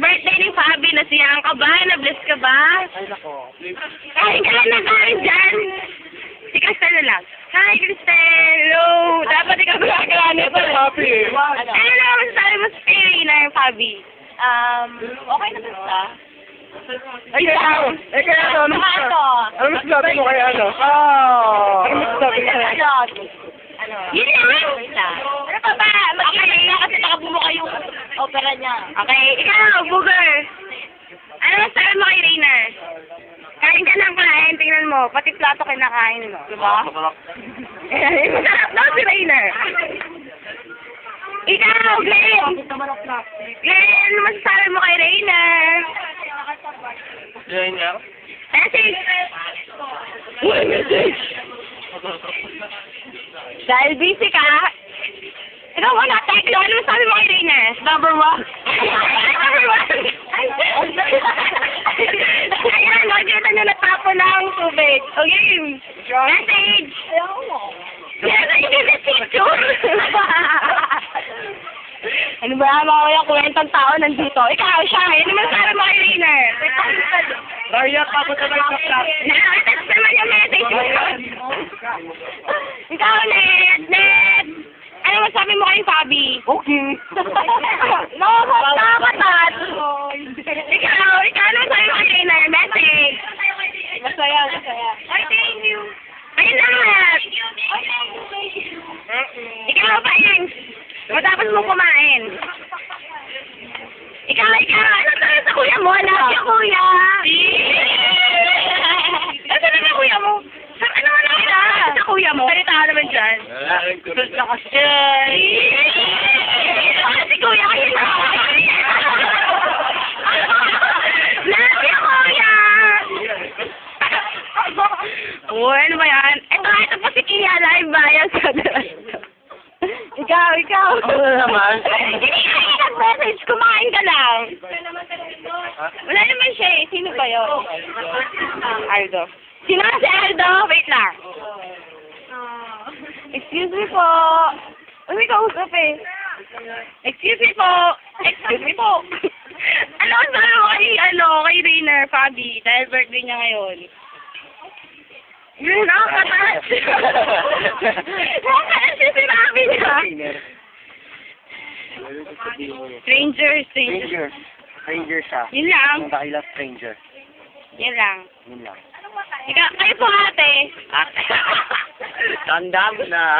birthday ni Fabi. Nasiyahan ka ba? Na-bless ka ba? Ay, nako. Kain ka na kain dyan. Si Cristel na lang. Hi, Cristel! Hello! Dapat ikaw gumagawa nito. Happy eh. Ano naman sabi mo sa Irina yung Fabi? Okay na basta. Ay, kaya ano? Ano mas sabi mo kay ano? Ano mas sabi mo kay ano? Yun lang. Ano pa ba? Mag-iingat na kasi nakabumuka yung opera niya. Okay. Ikaw, Booger. Ano mas sabi mo kay Rainer? Kain ka ng kain, tingnan mo. Pati plato kinakain mo. Diba? Masarap daw si Rainer. Ikaw, Glenn. Glenn, ano masasabi mo kay Rainer? Rainer? Message. Uy, message. Dahil busy ka, ikaw muna, Teklo, ano masabi mo kay Rainer? Number 1. Number 1. Ayan, makikita nyo natapo ng tubig. Okay. Message. Yes, I need a picture. Ano ba, mga yung kwentang tao nandito? Ikaw, siya, ano masabi mo kay Rainer? Raya, tapos na tayo sa class. Nakakatas naman yung message mo. Ikaw, Ned. Ano masabi mo kay Fabi? Okay. Nakakatas. Ikaw, ano masabi mo kay Rainer? Message. Masaya. Ay, thank you. Ayun lahat. Ikaw pa yan. Matapos mo kumain. Ikaw, ano tayo sa kuya mo? Love you, kuya. Ano na kuya mo? Ano na sa kuya mo? Salita ka naman dyan. Gusto ka kasi. Si kuya kayo na. Love you, kuya. Uy, ano ba yan? Ito po si Kia live bayan sa Ikaw. Ano naman? Hindi ka nag-message, kumain ka lang. Wala naman siya eh. Sino ba yun? Aldo. Sino si Aldo? Wait lang. Excuse me po. Uy, may kausap eh. Excuse me po. Ano ang sabi mo kay Rainer, Fabi, dahil birthday niya ngayon? Yun, nakakatas. Nakakatas yung sinabi niya. Stranger. Stranger siya. Yun lang. Ang dakilang stranger. Yun lang. Yun lang. Kayo po ate. Tanda mo na.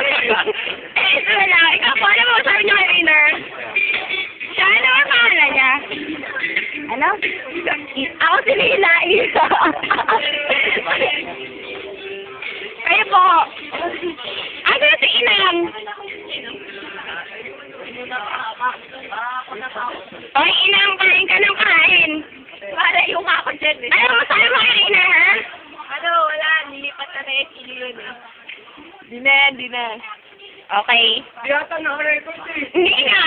Ito na lang. Ikaw po, ano mo sabi niyo kay Rainer? Siya, ano ang pangalan niya? Ano? Ako si Lila. Kayo po. Ano si Inang? Oy, Inang, kain ka ng kain. Para yung ako dyan eh. Ano masabi mo kay Rainer, ha? Wala. Nilipat na na yung yun eh. Di na. Okay. Di ata naka-record eh. Hindi nga.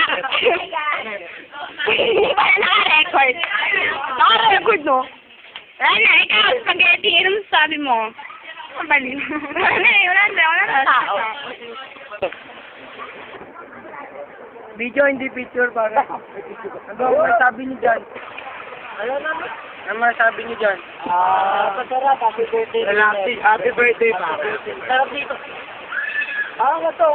Hindi pa na naka-record. Naka-record, no? Wala na, ikaw, spaghetti. Ano sabi mo? Mabaliw. Wala na tao. Video, hindi picture para. Ano masabi niyo dyan? Ano masabi niyo dyan? Masarap, happy birthday. Happy birthday pa. Sarap dito. Ano to?